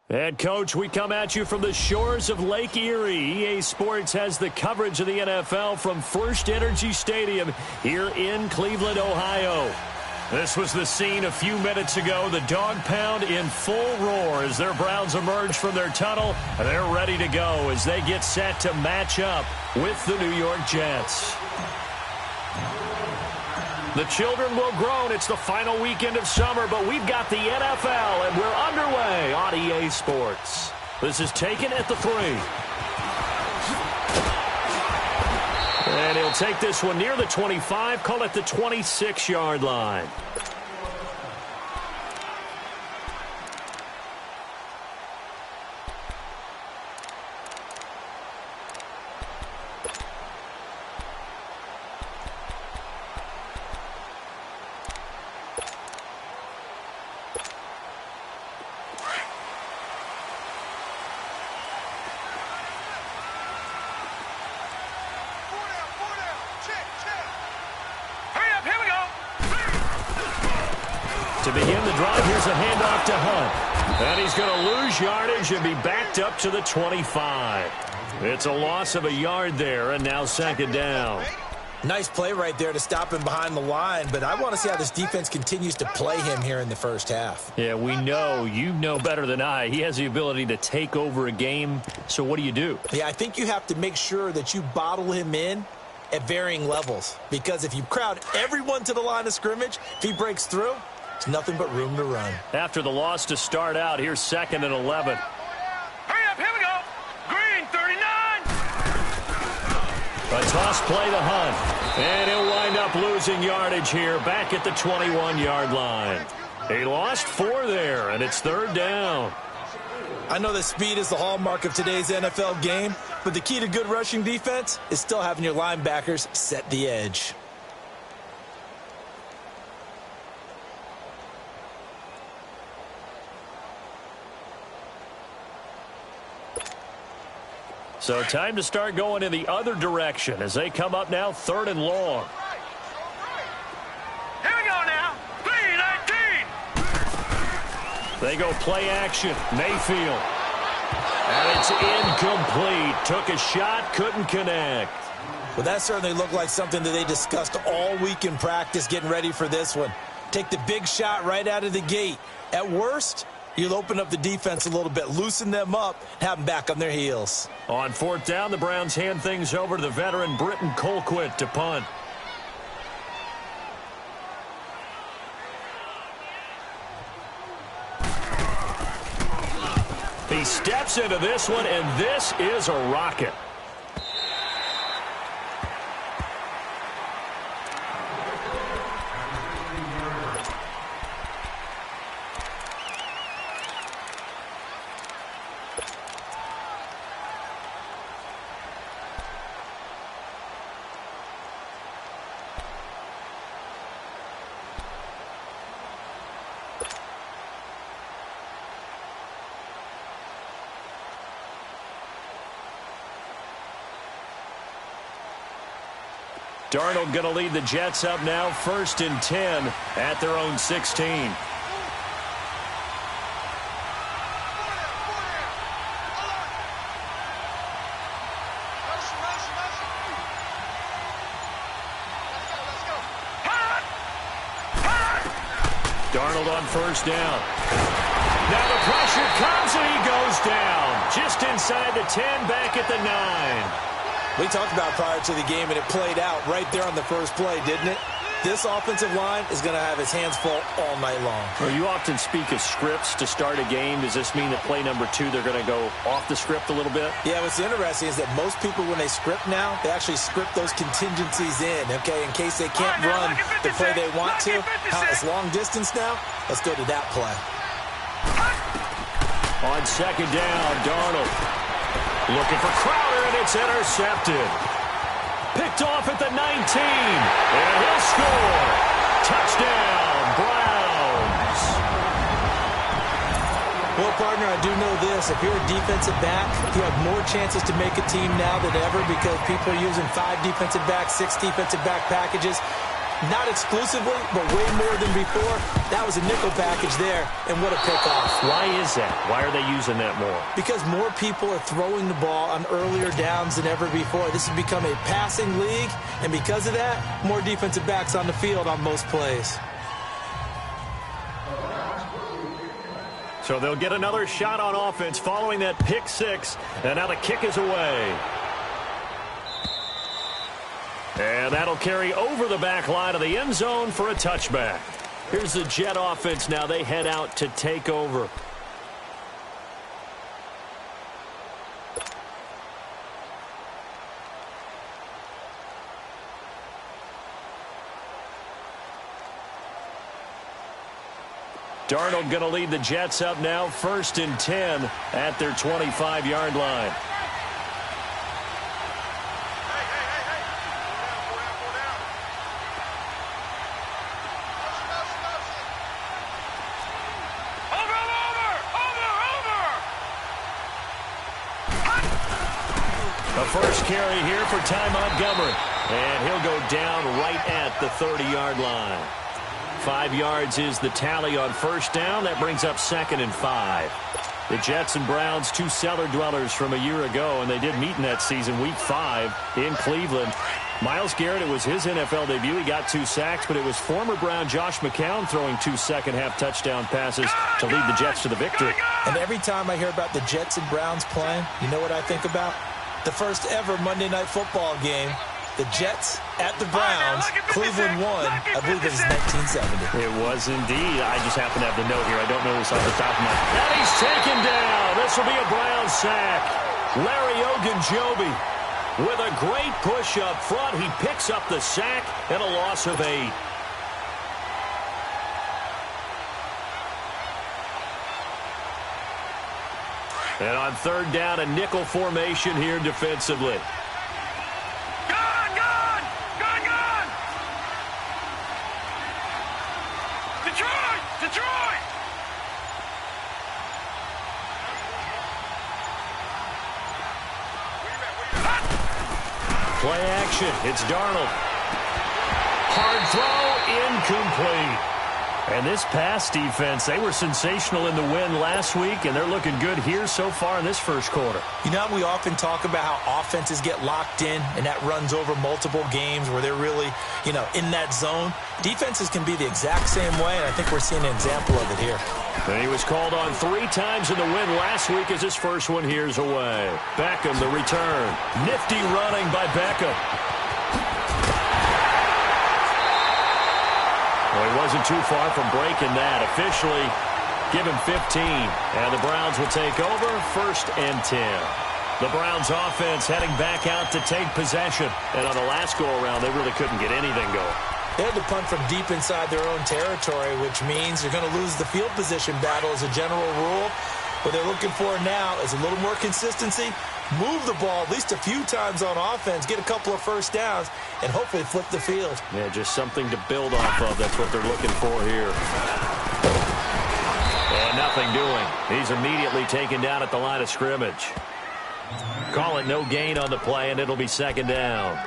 Head coach, we come at you from the shores of Lake Erie. EA Sports has the coverage of the NFL from First Energy Stadium here in Cleveland, Ohio. This was the scene a few minutes ago. The dog pound in full roar as their Browns emerge from their tunnel. They're ready to go as they get set to match up with the New York Jets. The children will groan. It's the final weekend of summer, but we've got the NFL, and we're underway on EA Sports. This is taken at the 3. And he'll take this one near the 25, call it the 26-yard line. To begin the drive, here's a handoff to Hunt. And he's going to lose yardage and be backed up to the 25. It's a loss of a yard there, and now second down. Nice play right there to stop him behind the line, but I want to see how this defense continues to play him here in the first half. Yeah, we know. You know better than I. He has the ability to take over a game, so what do? Yeah, I think you have to make sure that you bottle him in at varying levels, because if you crowd everyone to the line of scrimmage, if he breaks through, it's nothing but room to run. After the loss to start out, here's 2nd and 11. Hurry up, here we go. Green, 39. A toss play to Hunt. And he'll wind up losing yardage here back at the 21-yard line. He lost 4 there, and it's 3rd down. I know that speed is the hallmark of today's NFL game, but the key to good rushing defense is still having your linebackers set the edge. So time to start going in the other direction as they come up now 3rd and long. Here we go now. 3-19. They go play action. Mayfield. And it's incomplete. Took a shot, couldn't connect. Well, that certainly looked like something that they discussed all week in practice getting ready for this one. Take the big shot right out of the gate. At worst, you'll open up the defense a little bit, loosen them up, have them back on their heels. On 4th down, the Browns hand things over to the veteran Britton Colquitt to punt. He steps into this one, and this is a rocket. Darnold going to lead the Jets up now, 1st and 10 at their own 16. Darnold on 1st down. Now the pressure comes and he goes down. Just inside the 10, back at the 9. We talked about prior to the game, and it played out right there on the first play, didn't it? This offensive line is going to have his hands full all night long. Well, you often speak of scripts to start a game. Does this mean that play number 2, they're going to go off the script a little bit? Yeah, what's interesting is that most people, when they script now, they actually script those contingencies in, okay, in case they can't run the play they want to. How it's long distance now? Let's go to that play. On 2nd down, Darnold looking for Crowder, and it's intercepted. Picked off at the 19, and he'll score. Touchdown, Browns. Well, partner, I do know this. If you're a defensive back, you have more chances to make a team now than ever because people are using 5 defensive backs, 6 defensive back packages. Not exclusively, but way more than before. That was a nickel package there, and what a pickoff. Why is that? Why are they using that more? Because more people are throwing the ball on earlier downs than ever before. This has become a passing league, and because of that, more defensive backs on the field on most plays. So they'll get another shot on offense following that pick six, and now the kick is away. And that'll carry over the back line of the end zone for a touchback. Here's the Jet offense now. They head out to take over. Darnold going to lead the Jets up now, 1st and 10 at their 25-yard line. A first carry here for Ty Montgomery. And he'll go down right at the 30-yard line. 5 yards is the tally on first down. That brings up 2nd and 5. The Jets and Browns, two cellar dwellers from a year ago, and they did meet in that season, Week 5 in Cleveland. Myles Garrett, it was his NFL debut. He got 2 sacks, but it was former Brown Josh McCown throwing 2 second-half touchdown passes to lead the Jets to the victory. And every time I hear about the Jets and Browns playing, you know what I think about? The first ever Monday Night Football game. The Jets at the Browns. Cleveland won. I believe it was 1970. It was indeed. I just happen to have the note here. I don't know this off the top of my head. And he's taken down. This will be a Browns sack. Larry Ogunjobi with a great push up front. He picks up the sack and a loss of 8. And on 3rd down, a nickel formation here defensively. Detroit! Play action. It's Darnold. Hard throw, incomplete. And this pass defense, they were sensational in the win last week, and they're looking good here so far in this first quarter. You know, we often talk about how offenses get locked in, and that runs over multiple games where they're really, in that zone. Defenses can be the exact same way, and I think we're seeing an example of it here. And he was called on 3 times in the win last week as his first one here's away. Beckham, the return. Nifty running by Beckham. Well, he wasn't too far from breaking that. Officially, give him 15. And the Browns will take over, 1st and 10. The Browns offense heading back out to take possession. And on the last go-around, they really couldn't get anything going. They had to punt from deep inside their own territory, which means you're going to lose the field position battle as a general rule. What they're looking for now is a little more consistency, move the ball at least a few times on offense, get a couple of first downs, and hopefully flip the field. Yeah, just something to build off of. That's what they're looking for here. And nothing doing. He's immediately taken down at the line of scrimmage. Call it no gain on the play, and it'll be 2nd down.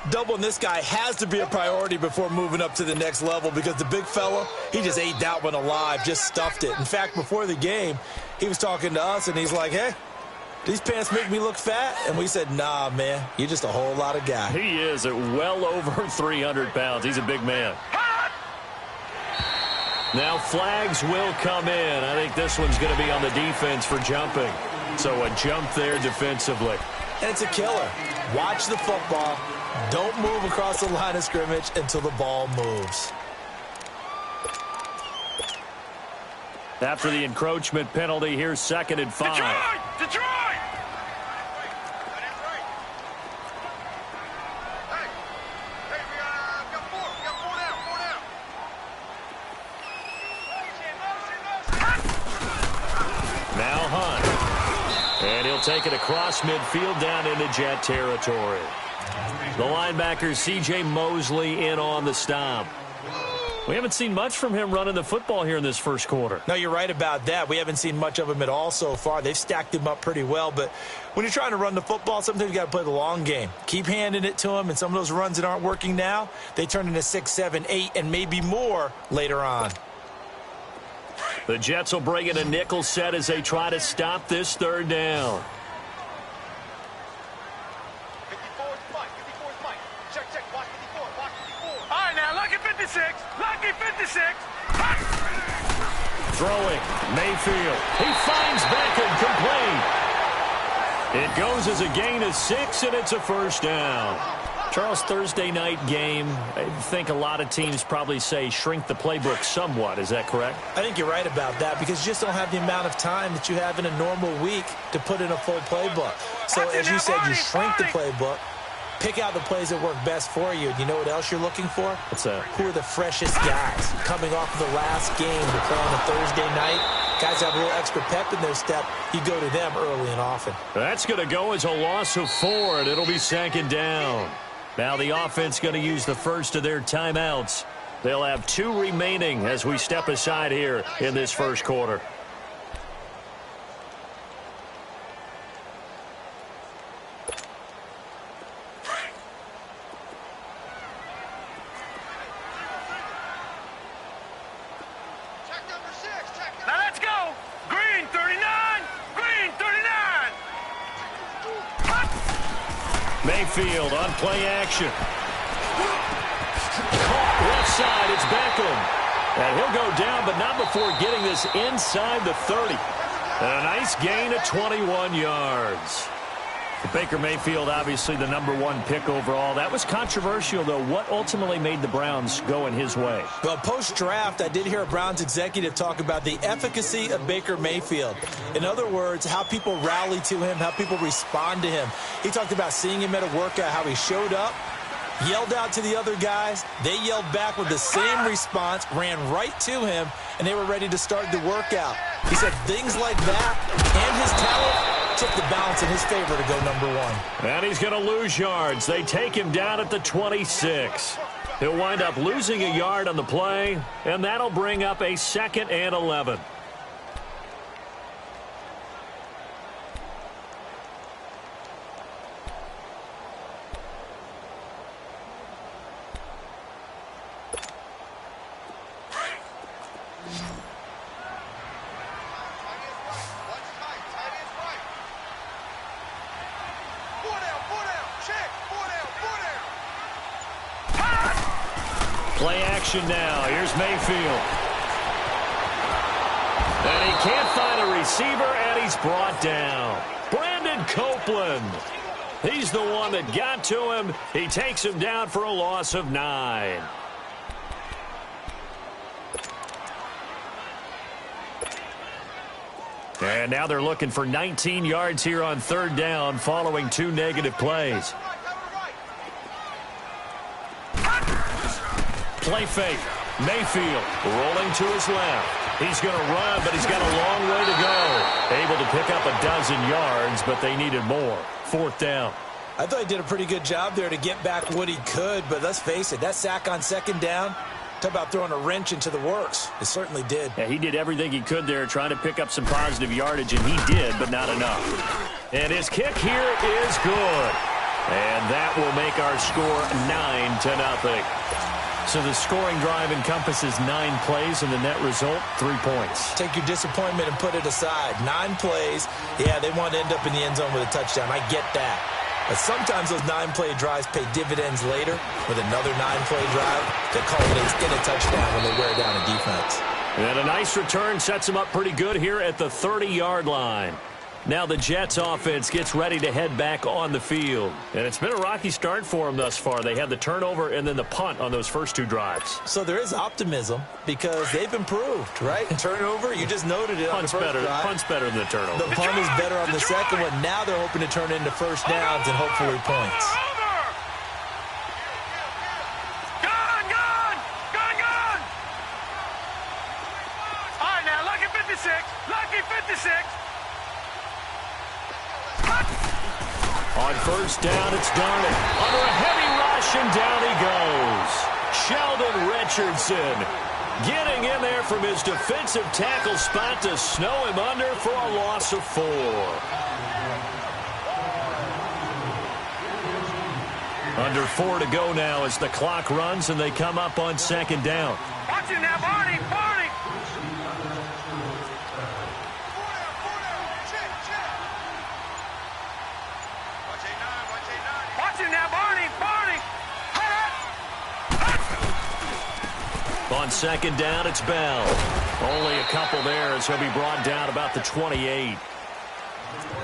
Doubling this guy has to be a priority before moving up to the next level because the big fella, he just ate that one alive, just stuffed it. In fact, before the game, he was talking to us, and he's like, hey, these pants make me look fat? And we said, nah, man, you're just a whole lot of guy. He is at well over 300 pounds. He's a big man. Now flags will come in. I think this one's going to be on the defense for jumping. So a jump there defensively. And it's a killer. Watch the football. Don't move across the line of scrimmage until the ball moves. After the encroachment penalty, here's 2nd and 5. Detroit! Now Hunt. And he'll take it across midfield down into Jet territory. The linebacker, C.J. Mosley, in on the stop. We haven't seen much from him running the football here in this first quarter. No, you're right about that. We haven't seen much of him at all so far. They've stacked him up pretty well, but when you're trying to run the football, sometimes you got to play the long game. Keep handing it to him, and some of those runs that aren't working now, they turn into 6, 7, 8, and maybe more later on. The Jets will bring in a nickel set as they try to stop this third down. Lucky 56. Throwing. Mayfield. He finds Beckham complete. It goes as a gain of 6, and it's a first down. Charles, Thursday night game, I think a lot of teams probably say shrink the playbook somewhat. Is that correct? I think you're right about that because you just don't have the amount of time that you have in a normal week to put in a full playbook. So as you said, you shrink the playbook. Pick out the plays that work best for you. And you know what else you're looking for? What's that? Who are the freshest guys coming off of the last game to play on a Thursday night? Guys have a little extra pep in their step. You go to them early and often. That's going to go as a loss of 4, and it'll be second down. Now the offense going to use the first of their timeouts. They'll have 2 remaining as we step aside here in this first quarter. Mayfield on play action. Caught left side, it's Beckham. And he'll go down, but not before getting this inside the 30. And a nice gain of 21 yards. Baker Mayfield, obviously the #1 pick overall. That was controversial, though. What ultimately made the Browns go in his way? Well, post-draft, I did hear a Browns executive talk about the efficacy of Baker Mayfield. In other words, how people rally to him, how people respond to him. He talked about seeing him at a workout, how he showed up, yelled out to the other guys. They yelled back with the same response, ran right to him, and they were ready to start the workout. He said things like that and his talent took the balance in his favor to go #1. And he's going to lose yards. They take him down at the 26. He'll wind up losing a yard on the play, and that'll bring up a 2nd and 11. Play action now. Here's Mayfield. And he can't find a receiver, and he's brought down. Brandon Copeland. He's the one that got to him. He takes him down for a loss of 9. And now they're looking for 19 yards here on 3rd down following 2 negative plays. Play fake. Mayfield rolling to his left. He's going to run, but he's got a long way to go. Able to pick up a dozen yards, but they needed more. 4th down. I thought he did a pretty good job there to get back what he could, but let's face it, that sack on 2nd down, talk about throwing a wrench into the works. It certainly did. Yeah, he did everything he could there trying to pick up some positive yardage, and he did, but not enough. And his kick here is good. And that will make our score 9-0. So the scoring drive encompasses 9 plays, and the net result, 3 points. Take your disappointment and put it aside. 9 plays. Yeah, they want to end up in the end zone with a touchdown. I get that. But sometimes those 9-play drives pay dividends later with another 9-play drive that culminates in a touchdown when they wear down a defense. And a nice return sets them up pretty good here at the 30-yard line. Now the Jets offense gets ready to head back on the field. And it's been a rocky start for them thus far. They had the turnover and then the punt on those first 2 drives. So there is optimism because they've improved, right? Turnover, you just noted it on the first drive. Punt's better than the turnover. The punt is better on the second one. Now they're hoping to turn it into first downs and hopefully points. Gone! All right, now, lucky 56. On first down, it's Darnold. Under a heavy rush, and down he goes. Sheldon Richardson getting in there from his defensive tackle spot to snow him under for a loss of 4. Under 4 to go now as the clock runs and they come up on 2nd down. Watch it now, Barney! Barney! Watch it now, Barney! Barney! On 2nd down, it's Bell. Only a couple there as he'll be brought down about the 28.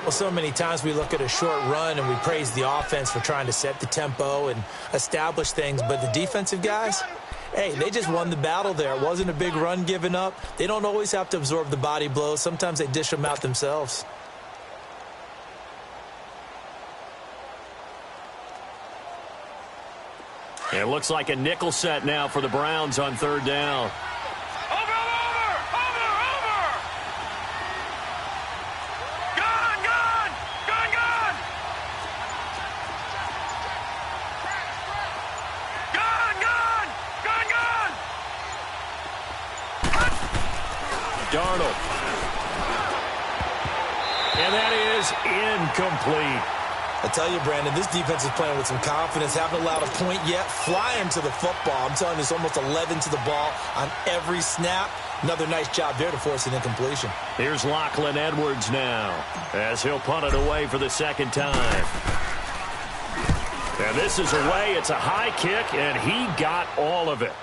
Well, so many times we look at a short run and we praise the offense for trying to set the tempo and establish things, but the defensive guys, hey, they just won the battle there. It wasn't a big run given up. They don't always have to absorb the body blows. Sometimes they dish them out themselves. It looks like a nickel set now for the Browns on 3rd down. Darnold. And that is incomplete. I tell you, Brandon, this defense is playing with some confidence. Haven't allowed a point yet. Flying to the football. I'm telling you, it's almost 11 to the ball on every snap. Another nice job there to force an incompletion. Here's Lachlan Edwards now as he'll punt it away for the 2nd time. And this is away. It's a high kick, and he got all of it.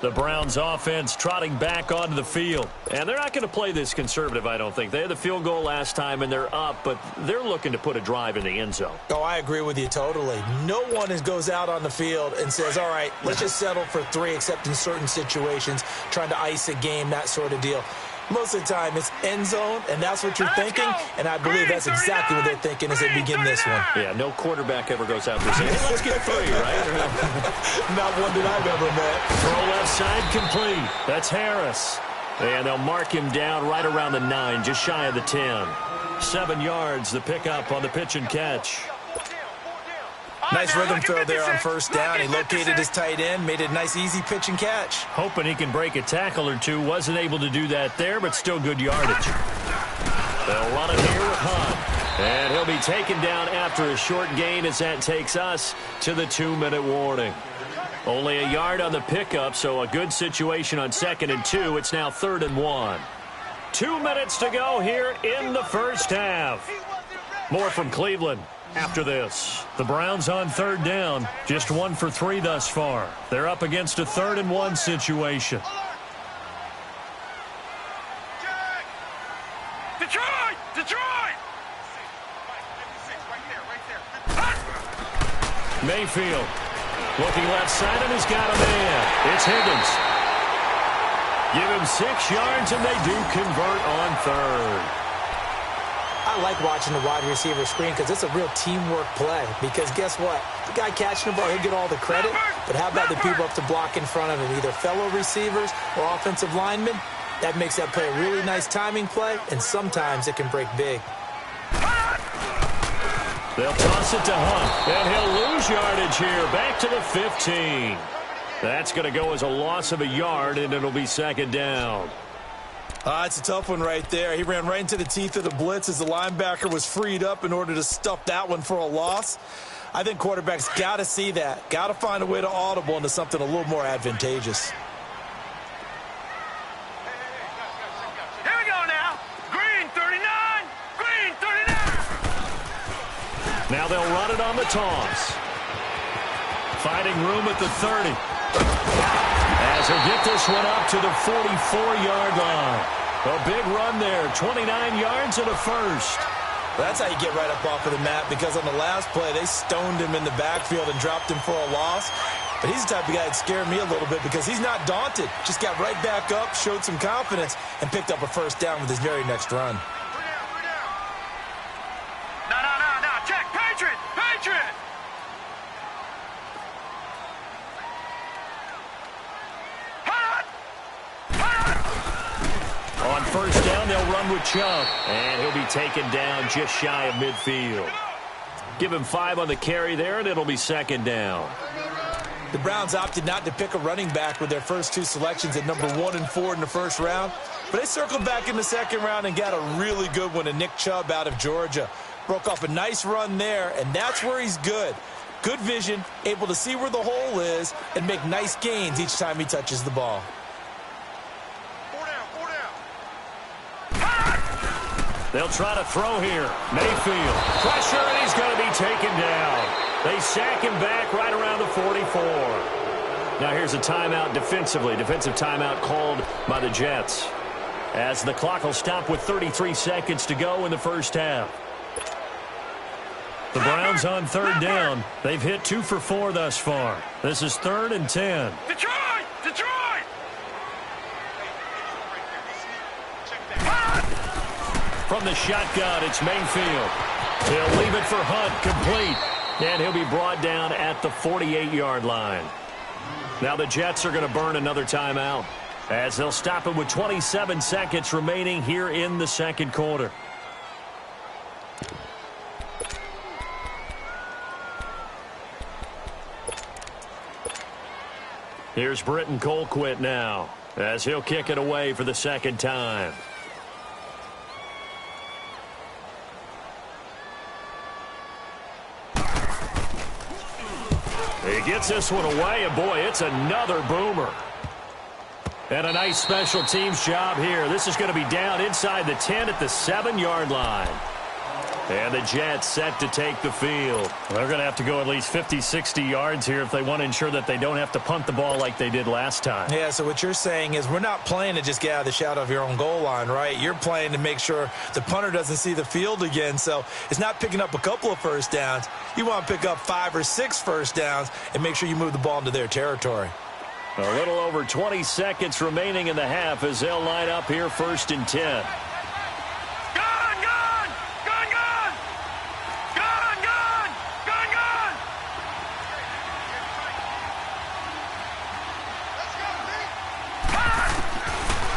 The Browns offense trotting back onto the field. And they're not going to play this conservative, I don't think. They had the field goal last time, and they're up, but they're looking to put a drive in the end zone. Oh, I agree with you totally. No one goes out on the field and says, all right, let's just settle for 3, except in certain situations, trying to ice a game, that sort of deal. Most of the time, it's end zone, and that's what you're thinking, and I believe that's exactly what they're thinking as they begin this one. Yeah, no quarterback ever goes out there saying, hey, let's get 3, right? Not one that I've ever met. Throw left side complete. That's Harris. And they'll mark him down right around the 9, just shy of the 10. 7 yards, the pickup on the pitch and catch. Nice rhythm throw there on 1st down. He located his tight end, made a nice easy pitch and catch. Hoping he can break a tackle or two. Wasn't able to do that there, but still good yardage. They'll run it here with Hunt. And he'll be taken down after a short gain as that takes us to the 2-minute warning. Only a yard on the pickup, so a good situation on 2nd and 2. It's now 3rd and 1. 2 minutes to go here in the first half. More from Cleveland after this. The Browns on 3rd down, just 1 for 3 thus far. They're up against a 3rd and 1 situation. Detroit! Detroit! Mayfield looking left side, and he's got a man. It's Higgins. Give him 6 yards, and they do convert on 3rd. I like watching the wide receiver screen because it's a real teamwork play. Because guess what? The guy catching the ball, he'll get all the credit. But how about the people up to block in front of him, either fellow receivers or offensive linemen? That makes that play a really nice timing play, and sometimes it can break big. They'll toss it to Hunt, and he'll lose yardage here. Back to the 15. That's going to go as a loss of a yard, and it'll be 2nd down. It's a tough one right there. He ran right into the teeth of the blitz as the linebacker was freed up in order to stuff that one for a loss. I think quarterbacks got to see that. Got to find a way to audible into something a little more advantageous. Here we go now. Green 39. Green 39. Now they'll run it on the toss. Finding room at the 30. As he'll get this one up to the 44-yard line. A big run there, 29 yards and a first. That's how you get right up off of the mat, because on the last play, they stoned him in the backfield and dropped him for a loss. But he's the type of guy that scared me a little bit because he's not daunted. Just got right back up, showed some confidence, and picked up a 1st down with his very next run. No. Check. Patriot. Patriot. On 1st down, they'll run with Chubb, and he'll be taken down just shy of midfield. Give him 5 on the carry there, and it'll be second down. The Browns opted not to pick a running back with their first 2 selections at number 1 and 4 in the first round. But they circled back in the second round and got a really good one in Nick Chubb out of Georgia. Broke off a nice run there, and that's where he's good. Good vision, able to see where the hole is, and make nice gains each time he touches the ball. 4 down. They'll try to throw here. Mayfield. Pressure, and he's going to be taken down. They sack him back right around the 44. Now here's a timeout defensively. Defensive timeout called by the Jets, as the clock will stop with 33 seconds to go in the first half. The Browns on third down. They've hit 2 for 4 thus far. This is 3rd and 10. Detroit! Detroit! From the shotgun, it's Mayfield. He'll leave it for Hunt, complete. And he'll be brought down at the 48-yard line. Now the Jets are going to burn another timeout, as they'll stop it with 27 seconds remaining here in the second quarter. Here's Britton Colquitt now, as he'll kick it away for the second time. He gets this one away, and boy, it's another boomer. And a nice special teams job here. This is going to be down inside the 10 at the 7-yard line. And the Jets set to take the field. They're going to have to go at least 50, 60 yards here if they want to ensure that they don't have to punt the ball like they did last time. Yeah, so what you're saying is we're not playing to just get out of the shadow of your own goal line, right? You're playing to make sure the punter doesn't see the field again. So it's not picking up a couple of first downs. You want to pick up 5 or 6 first downs and make sure you move the ball into their territory. A little over 20 seconds remaining in the half as they'll line up here 1st and 10.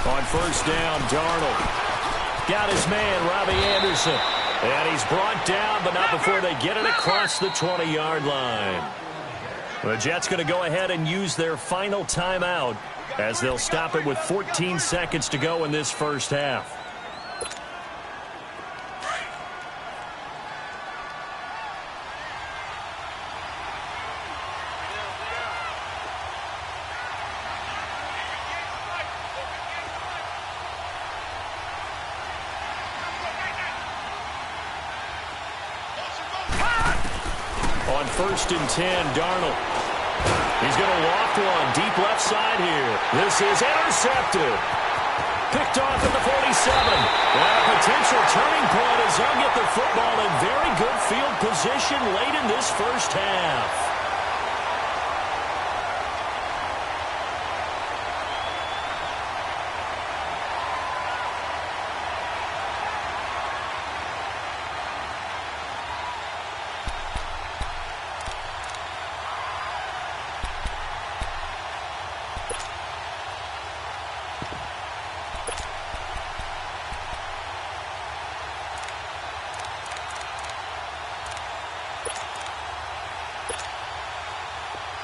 On first down, Darnold got his man, Robbie Anderson. And he's brought down, but not before they get it across the 20-yard line. The Jets going to go ahead and use their final timeout, as they'll stop it with 14 seconds to go in this first half. On 1st and 10, Darnold. He's going to loft one deep left side here. This is intercepted. Picked off at the 47. And a potential turning point as they'll get the football in very good field position late in this first half.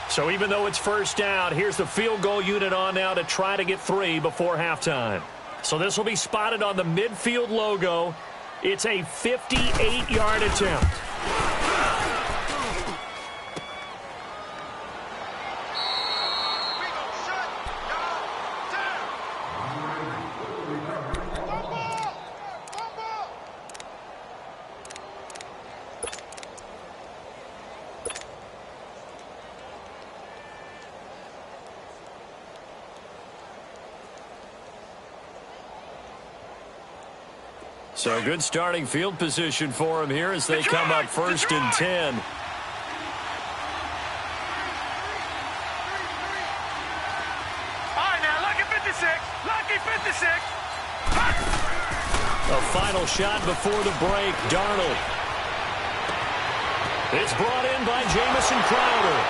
So even though it's first down, here's the field goal unit on now to try to get 3 before halftime. So this will be spotted on the midfield logo. It's a 58-yard attempt. So good starting field position for him here as they come up 1st and 10. All right, now, lucky 56. Lucky 56. A final shot before the break, Darnold. It's brought in by Jamison Crowder.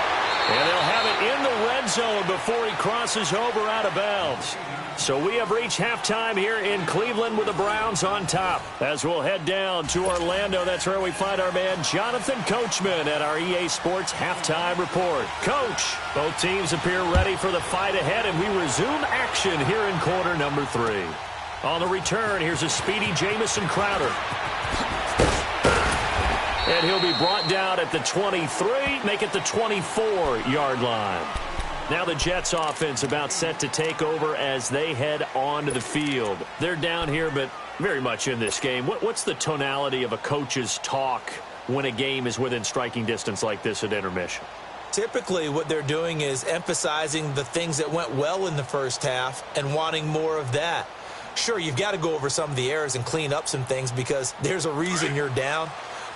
And they'll have it in the red zone before he crosses over out of bounds. So we have reached halftime here in Cleveland with the Browns on top. As we'll head down to Orlando, that's where we find our man Jonathan Coachman at our EA Sports Halftime Report. Coach, both teams appear ready for the fight ahead, and we resume action here in quarter number 3. On the return, here's a speedy Jamison Crowder. And he'll be brought down at the 23, make it the 24-yard line. Now the Jets offense about set to take over as they head onto the field. They're down here, but very much in this game. What's the tonality of a coach's talk when a game is within striking distance like this at intermission? Typically, what they're doing is emphasizing the things that went well in the first half and wanting more of that. Sure, you've got to go over some of the errors and clean up some things because there's a reason you're down.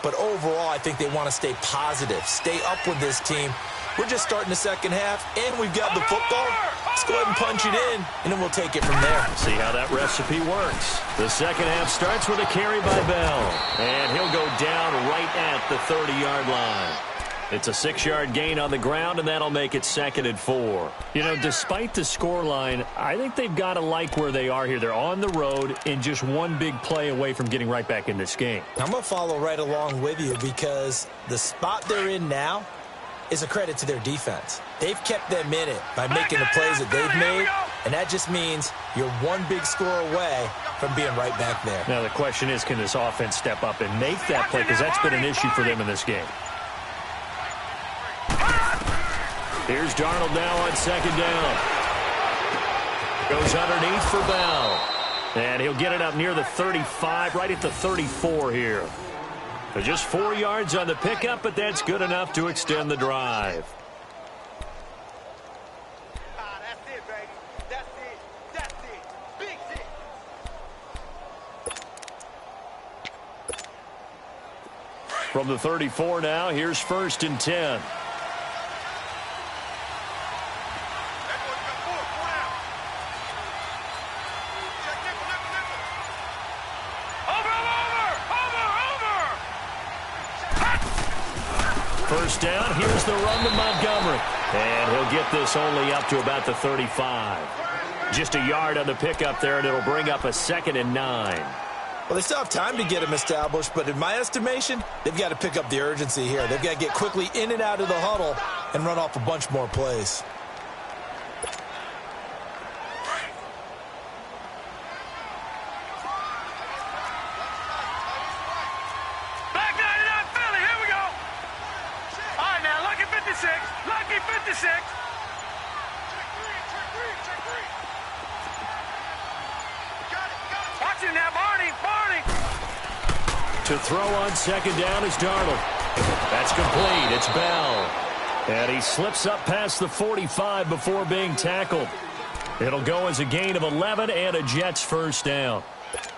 But overall, I think they want to stay positive, stay up with this team. We're just starting the second half, and we've got the football. Let's go ahead and punch it in, and then we'll take it from there. See how that recipe works. The second half starts with a carry by Bell, and he'll go down right at the 30-yard line. It's a 6-yard gain on the ground, and that'll make it 2nd and 4. You know, despite the scoreline, I think they've got to like where they are here. They're on the road and just one big play away from getting right back in this game. I'm going to follow right along with you because the spot they're in now is a credit to their defense. They've kept them in it by making the plays that they've made, and that just means you're one big score away from being right back there. Now, the question is, can this offense step up and make that play? Because that's been an issue for them in this game. Here's Darnold now on 2nd down. Goes underneath for Bell. And he'll get it up near the 35, right at the 34 here. So just 4 yards on the pickup, but that's good enough to extend the drive. That's it, baby. That's it. That's it. Big hit. From the 34 now, here's 1st and 10. First down, here's the run to Montgomery. And he'll get this only up to about the 35. Just a yard on the pickup there, and it'll bring up a 2nd and 9. Well, they still have time to get him established, but in my estimation, they've got to pick up the urgency here. They've got to get quickly in and out of the huddle and run off a bunch more plays. Lucky 56. Watch it now, Barney. To throw on 2nd down is Darnold. That's complete. It's Bell. And he slips up past the 45 before being tackled. It'll go as a gain of 11 and a Jets first down.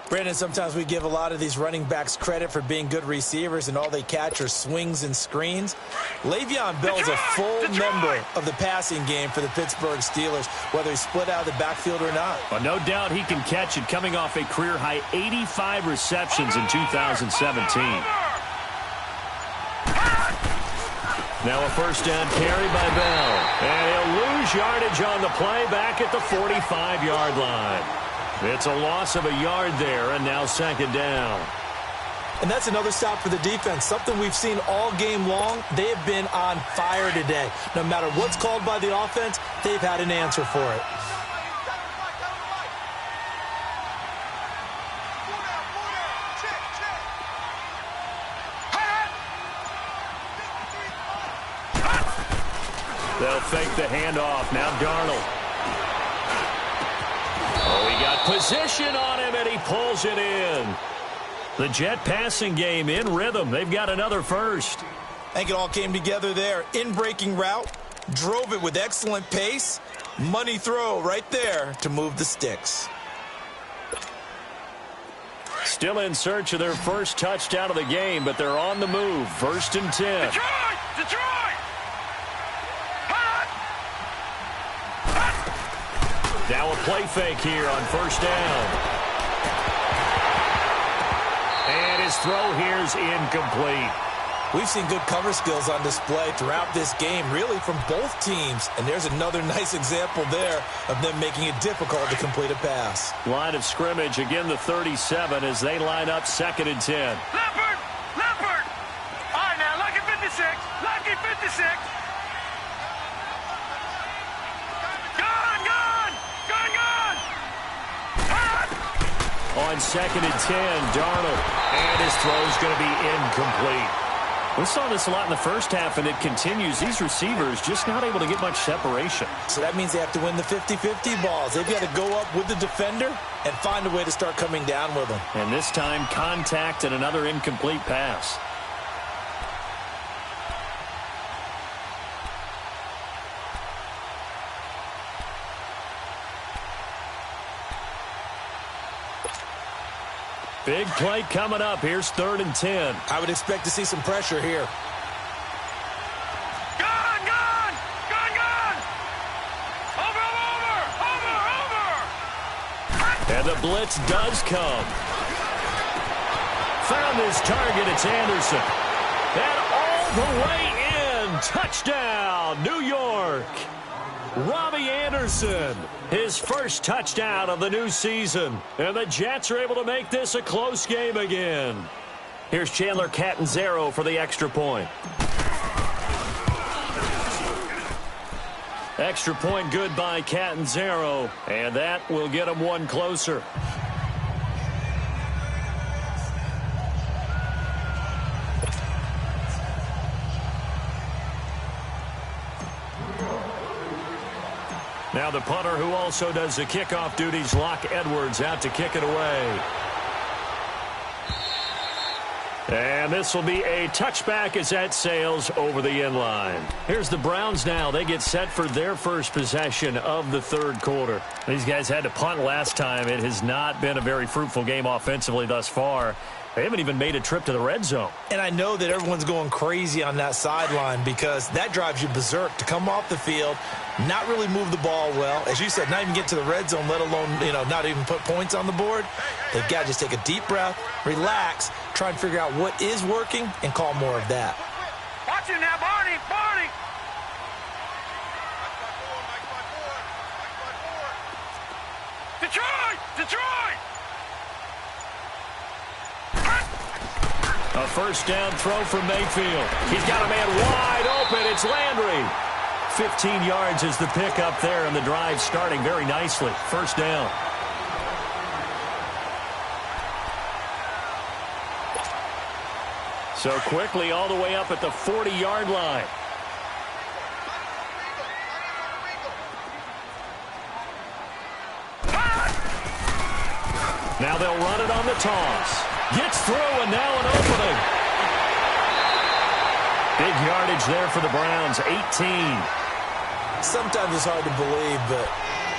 Brandon, sometimes we give a lot of these running backs credit for being good receivers, and all they catch are swings and screens. Le'Veon Bell is a full member of the passing game for the Pittsburgh Steelers, whether he's split out of the backfield or not. Well, no doubt he can catch it, coming off a career-high 85 receptions in 2017. Now a first down carry by Bell. And he'll lose yardage on the play back at the 45-yard line. It's a loss of a yard there, and now 2nd down. And that's another stop for the defense, something we've seen all game long. They have been on fire today. No matter what's called by the offense, they've had an answer for it. They'll fake the handoff. Now Darnold. Oh, he got position on him, and he pulls it in. The Jet passing game in rhythm. They've got another first. I think it all came together there. In-breaking route, drove it with excellent pace. Money throw right there to move the sticks. Still in search of their first touchdown of the game, but they're on the move. 1st and 10. Detroit! Now a play fake here on 1st down. And his throw here is incomplete. We've seen good cover skills on display throughout this game, really from both teams. And there's another nice example there of them making it difficult to complete a pass. Line of scrimmage, again the 37 as they line up 2nd and 10. Leopard! Leopard! All right, now, lucky 56. Lucky 56. Gone, gone! Gone, gone! Hot! On 2nd and 10, Darnold. And his throw's going to be incomplete. We saw this a lot in the first half, and it continues. These receivers just not able to get much separation. So that means they have to win the 50-50 balls. They've got to go up with the defender and find a way to start coming down with them. And this time, contact and another incomplete pass. Big play coming up. Here's 3rd and 10. I would expect to see some pressure here. Gone, gone! Gone, gone! Over, over, over, over! And the blitz does come. Found his target. It's Anderson. And all the way in. Touchdown, New York. Robbie Anderson, his first touchdown of the new season. And the Jets are able to make this a close game again. Here's Chandler Catanzaro for the extra point. Extra point good by Catanzaro. And that will get him one closer. Now the punter who also does the kickoff duties, Locke Edwards, out to kick it away. And this will be a touchback as that sails over the end line. Here's the Browns now. They get set for their first possession of the 3rd quarter. These guys had to punt last time. It has not been a very fruitful game offensively thus far. They haven't even made a trip to the red zone. And I know that everyone's going crazy on that sideline because that drives you berserk to come off the field, not really move the ball well. As you said, not even get to the red zone, let alone, not even put points on the board. They've got to just take a deep breath, relax, try and figure out what is working, and call more of that. Watch it now, Barney! Barney! Detroit! Detroit! A first down throw from Mayfield. He's got a man wide open. It's Landry. 15 yards is the pickup there, and the drive starting very nicely. First down. So quickly all the way up at the 40-yard line. Now they'll run it on the toss. Gets through, and now an opening. Big yardage there for the Browns, 18. Sometimes it's hard to believe, but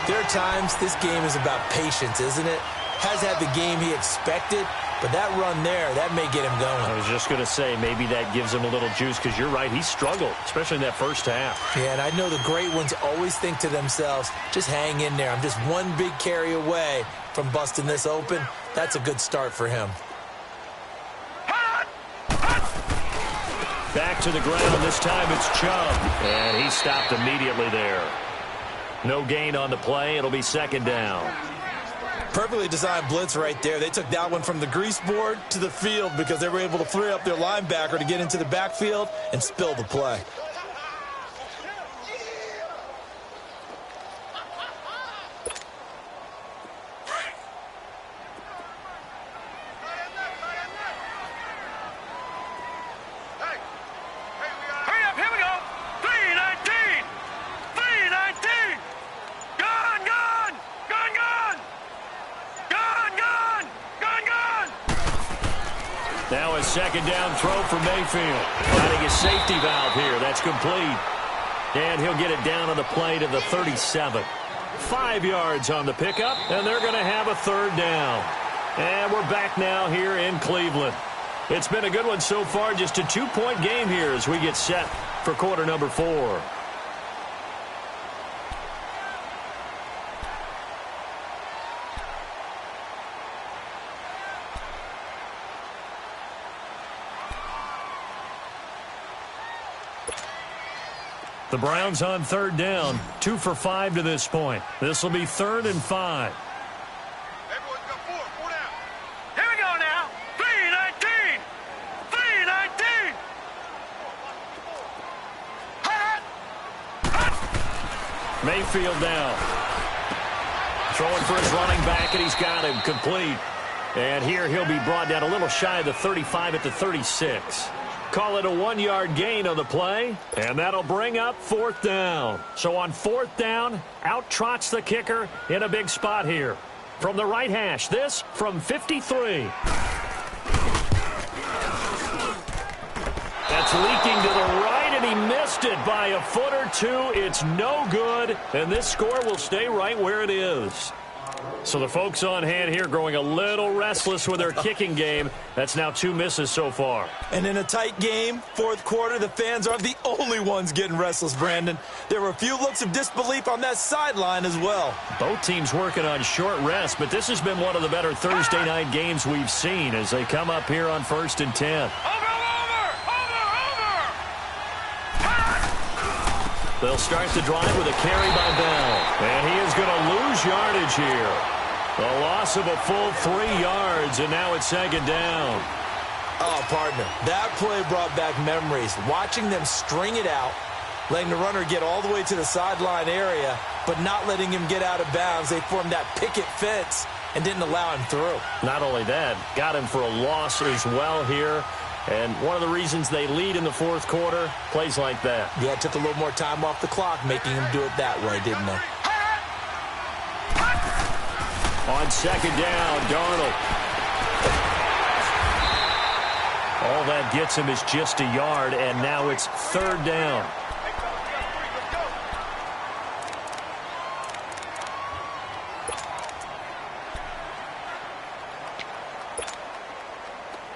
there are times this game is about patience, isn't it? Has had the game he expected, but that run there, that may get him going. I was just going to say, maybe that gives him a little juice, because you're right, he struggled, especially in that first half. Yeah, and I know the great ones always think to themselves, just hang in there. I'm just one big carry away from busting this open. That's a good start for him. Back to the ground. This time it's Chubb. And he stopped immediately there. No gain on the play. It'll be 2nd down. Perfectly designed blitz right there. They took that one from the grease board to the field because they were able to free up their linebacker to get into the backfield and spill the play. Now a 2nd down throw for Mayfield. Finding a safety valve here. That's complete. And he'll get it down on the play to the 37. 5 yards on the pickup, and they're going to have a 3rd down. And we're back now here in Cleveland. It's been a good one so far. Just a 2-point game here as we get set for quarter number 4. The Browns on third down, 2 for 5 to this point. This will be 3rd and 5. Everyone's got four down. Here we go now. 3-19. 3-19. Mayfield down. Throwing for his running back, and he's got him complete. And here he'll be brought down a little shy of the 35 at the 36. Call it a 1-yard gain on the play, and that'll bring up 4th down. So on 4th down, out trots the kicker in a big spot here. From the right hash, this from 53. That's leaking to the right, and he missed it by a foot or two. It's no good, and this score will stay right where it is. So the folks on hand here growing a little restless with their kicking game. That's now 2 misses so far. And in a tight game, 4th quarter, the fans aren't the only ones getting restless, Brandon. There were a few looks of disbelief on that sideline as well. Both teams working on short rest, but this has been one of the better Thursday night games we've seen as they come up here on 1st and 10. They'll start the drive with a carry by Bell. And he is going to lose yardage here. A loss of a full 3 yards, and now it's 2nd down. Oh, partner, that play brought back memories. Watching them string it out, letting the runner get all the way to the sideline area, but not letting him get out of bounds. They formed that picket fence and didn't allow him through. Not only that, got him for a loss as well here. And one of the reasons they lead in the 4th quarter, plays like that. Yeah, it took a little more time off the clock, making him do it that way, didn't they? On 2nd down, Darnold. All that gets him is just a yard, and now it's 3rd down.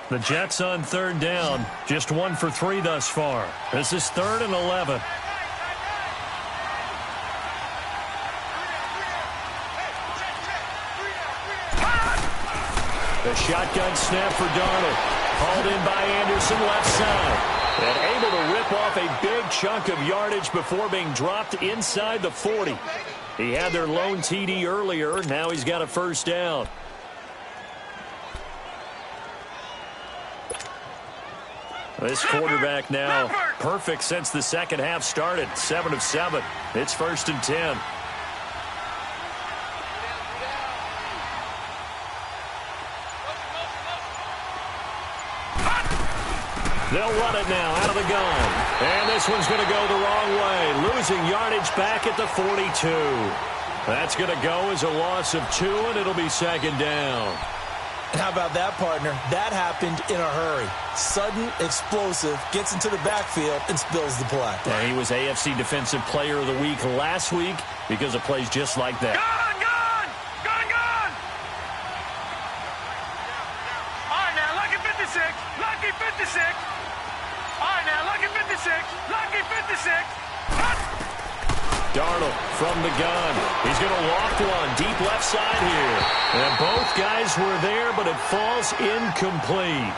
The Jets on 3rd down, just 1 for 3 thus far. This is 3rd and 11. The shotgun snap for Darnold. Hauled in by Anderson left side. And able to rip off a big chunk of yardage before being dropped inside the 40. He had their lone TD earlier. Now he's got a 1st down. This quarterback now perfect since the 2nd half started. 7 of 7. It's 1st and 10. They'll run it now out of the gun. And this one's going to go the wrong way. Losing yardage back at the 42. That's going to go as a loss of 2, and it'll be 2nd down. And how about that, partner? That happened in a hurry. Sudden, explosive, gets into the backfield, and spills the play. Yeah, he was AFC Defensive Player of the Week last week because of plays just like that. Gone! All right, now, lucky 56. Lucky 56. All right, now, lucky 56. Lucky 56. Darnold from the gun. He's going to walk one deep left side here. And both guys were there, but it falls incomplete.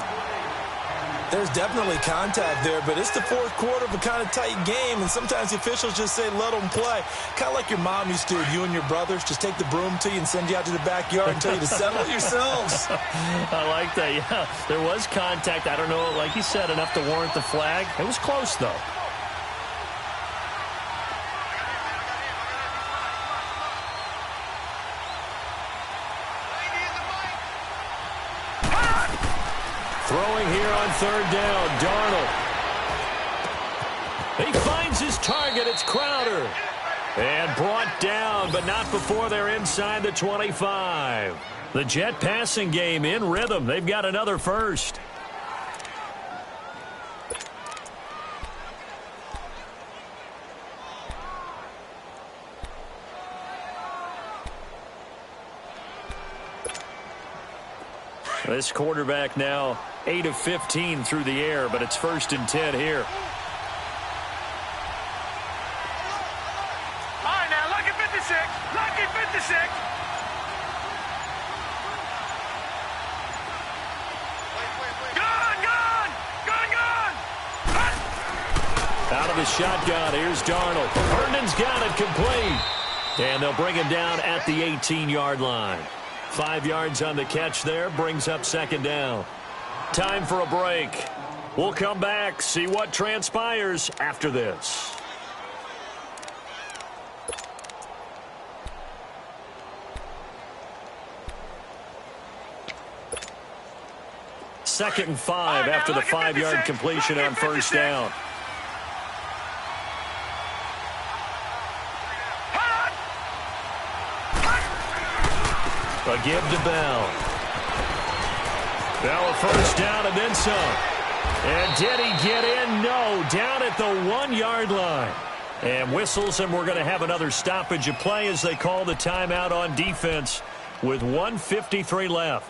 There's definitely contact there, but it's the 4th quarter of a kind of tight game, and sometimes the officials just say, let them play. Kind of like your mom used to, you and your brothers, just take the broom to you and send you out to the backyard and tell you to settle yourselves. I like that, yeah. There was contact. I don't know, like you said, enough to warrant the flag. It was close, though. Throwing here on 3rd down, Darnold. He finds his target. It's Crowder. And brought down, but not before they're inside the 25. The Jet passing game in rhythm. They've got another first. This quarterback now 8 of 15 through the air, but it's 1st and 10 here. All right, now, lucky 56. Lucky 56. Gone! Out of the the shotgun. Here's Darnold. Herndon's got it complete. And they'll bring him down at the 18-yard line. 5 yards on the catch there, brings up second down. Time for a break. We'll come back, see what transpires after this. Second and 5 after the 5-yard completion on first down. A give to Bell. Bell a first down and then some. And did he get in? No, down at the 1-yard line. And whistles, and we're going to have another stoppage of play as they call the timeout on defense with 1:53 left.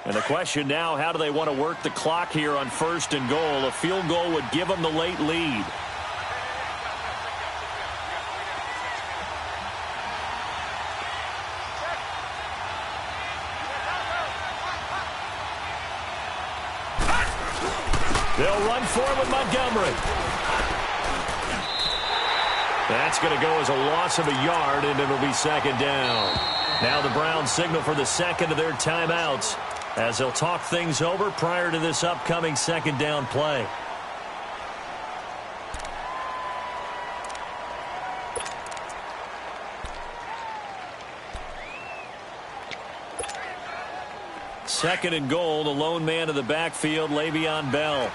And the question now, how do they want to work the clock here on first and goal? A field goal would give them the late lead. They'll run for it with Montgomery. That's going to go as a loss of a yard, and it'll be second down. Now the Browns signal for the second of their timeouts as they'll talk things over prior to this upcoming second down play. Second and goal, the lone man in the backfield, Le'Veon Bell.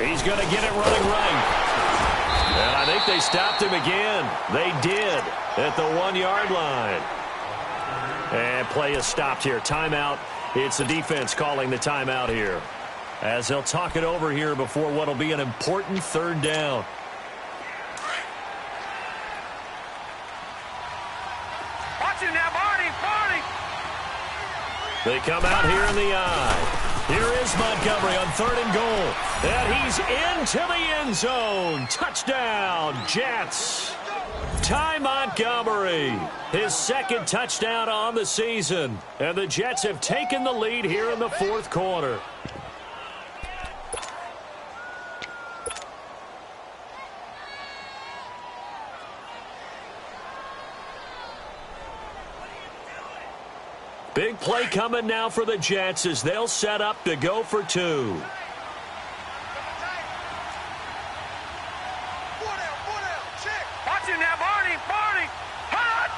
He's going to get it running right. And I think they stopped him again. They did at the 1-yard line. And play is stopped here. Timeout. It's the defense calling the timeout here, as they'll talk it over here before what will be an important third down. Watch it now, Barney. They come out here in the eye. Here is Montgomery on third and goal. And he's into the end zone. Touchdown, Jets. Ty Montgomery, his second touchdown on the season. And the Jets have taken the lead here in the fourth quarter. Big play coming now for the Jets as they'll set up to go for two. Watch it now, Barney. Hot!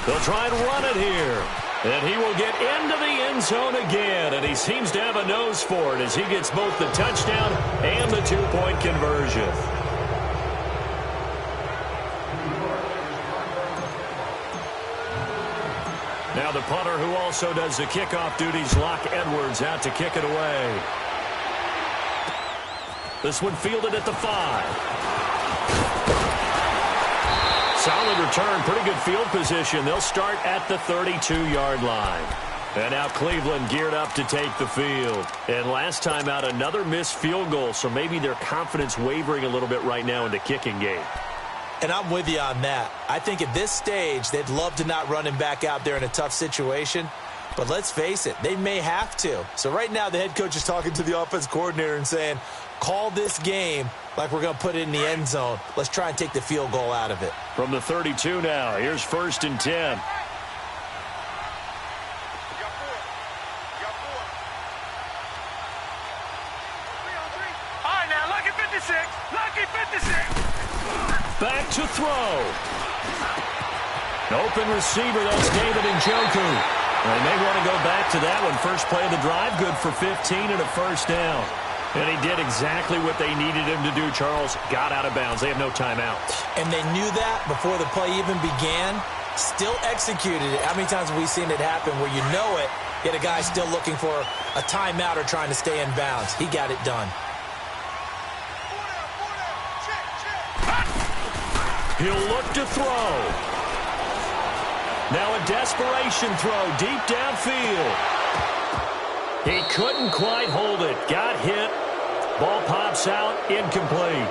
They'll try and run it here. And he will get into the end zone again. And he seems to have a nose for it as he gets both the touchdown and the two-point conversion. Now the punter who also does the kickoff duties, Locke Edwards, out to kick it away. This one fielded at the 5. Solid return, pretty good field position. They'll start at the 32-yard line. And now Cleveland geared up to take the field. And last time out, another missed field goal, so maybe their confidence wavering a little bit right now in the kicking game. And I'm with you on that. I think at this stage, they'd love to not run him back out there in a tough situation. But let's face it, they may have to. So right now, the head coach is talking to the offense coordinator and saying, call this game like we're going to put it in the end zone. Let's try and take the field goal out of it. From the 32 now, here's 1st and 10. All right, now, lucky 56. Lucky 56. Back to throw. Open receiver, that's David Njoku. They may want to go back to that one. First play of the drive, good for 15 and a first down. And he did exactly what they needed him to do, Charles. Got out of bounds. They have no timeouts. And they knew that before the play even began. still executed it. How many times have we seen it happen where you know it, yet a guy still looking for a timeout or trying to stay in bounds? He got it done. He'll look to throw. Now a desperation throw deep downfield. He couldn't quite hold it. Got hit. Ball pops out. Incomplete.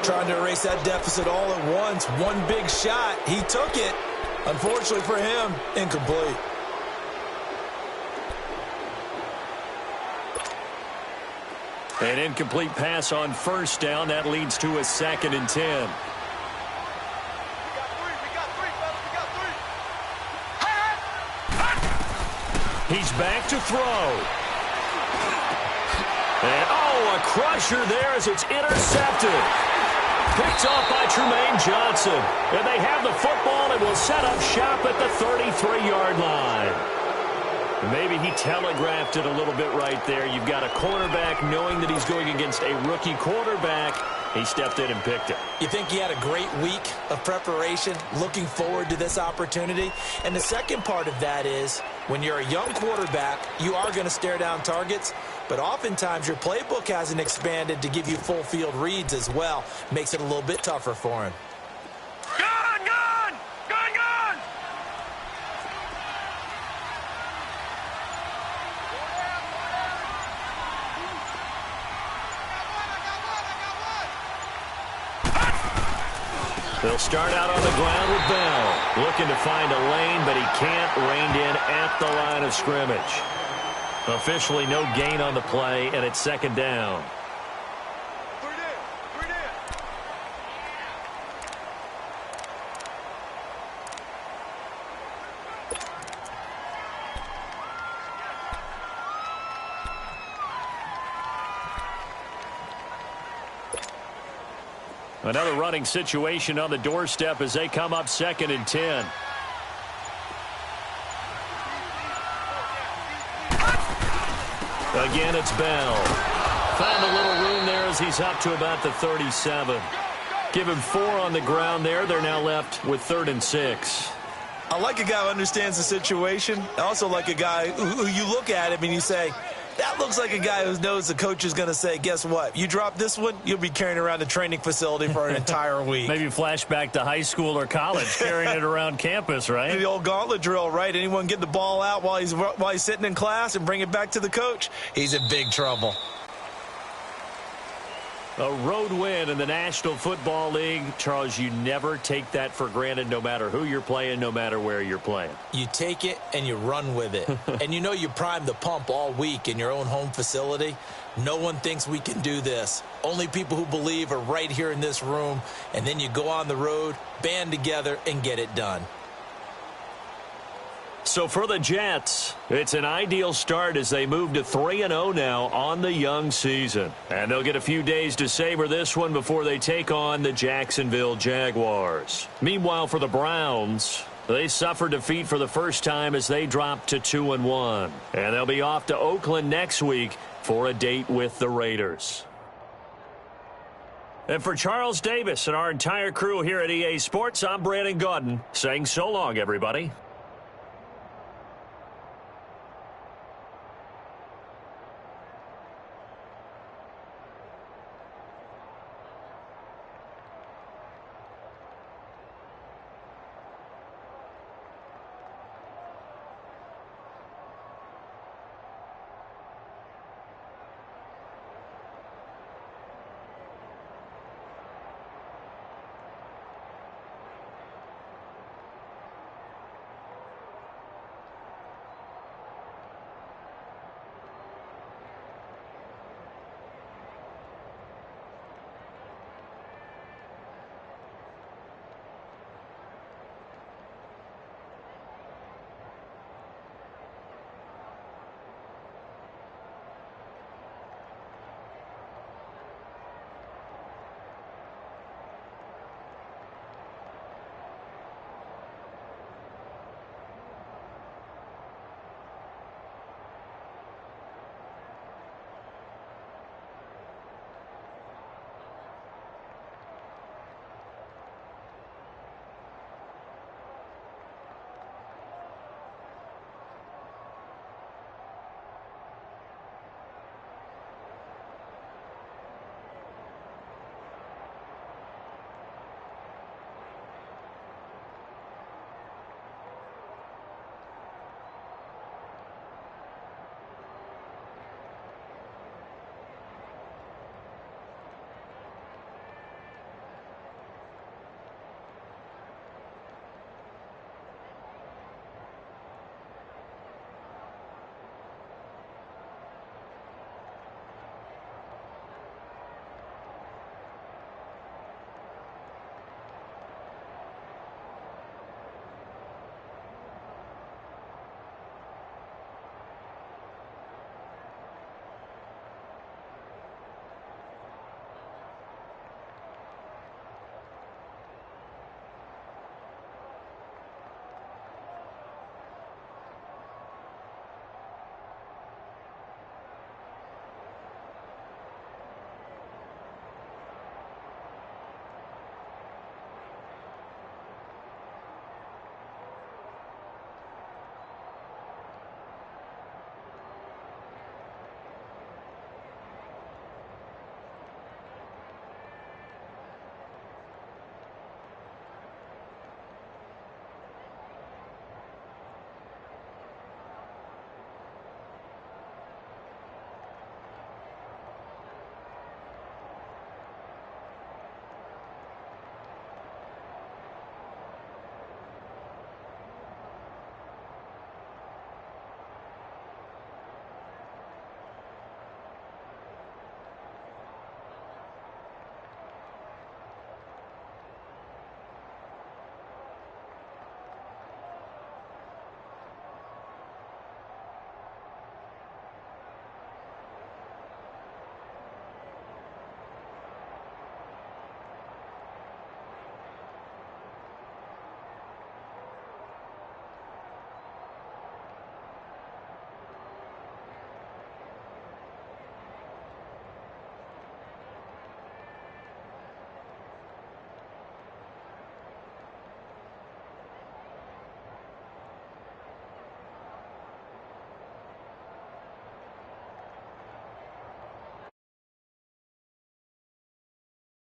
Trying to erase that deficit all at once. One big shot. He took it. Unfortunately for him, incomplete. An incomplete pass on first down. That leads to a 2nd and 10. He's back to throw. And, a crusher there as it's intercepted. Picked off by Trumaine Johnson. And they have the football and will set up shop at the 33-yard line. Maybe he telegraphed it a little bit right there. You've got a cornerback knowing that he's going against a rookie quarterback. He stepped in and picked it. You think he had a great week of preparation, looking forward to this opportunity? And the second part of that is, when you're a young quarterback, you are going to stare down targets, but oftentimes your playbook hasn't expanded to give you full field reads as well. Makes it a little bit tougher for him. Gone, gone! Gone, gone! They'll start out on the ground with Bell. Looking to find a lane, but he can't. Reined in at the line of scrimmage. Officially no gain on the play, and it's 2nd down. Another running situation on the doorstep as they come up 2nd and 10. Again, it's Bell. Found a little room there as he's up to about the 37. Give him 4 on the ground there. They're now left with 3rd and 6. I like a guy who understands the situation. I also like a guy who you look at him and you say, that looks like a guy who knows the coach is going to say, guess what? You drop this one, you'll be carrying around the training facility for an entire week. Maybe flashback to high school or college, carrying it around campus, right? The old gauntlet drill, right? Anyone get the ball out while he's sitting in class and bring it back to the coach? He's in big trouble. A road win in the National Football League. Charles, you never take that for granted no matter who you're playing, no matter where you're playing. You take it and you run with it. And you know you primed the pump all week in your own home facility. No one thinks we can do this. Only people who believe are right here in this room. And then you go on the road, band together, and get it done. So for the Jets, it's an ideal start as they move to 3-0 now on the young season. And they'll get a few days to savor this one before they take on the Jacksonville Jaguars. Meanwhile, for the Browns, they suffered defeat for the first time as they dropped to 2-1. And they'll be off to Oakland next week for a date with the Raiders. And for Charles Davis and our entire crew here at EA Sports, I'm Brandon Gaudin saying so long, everybody.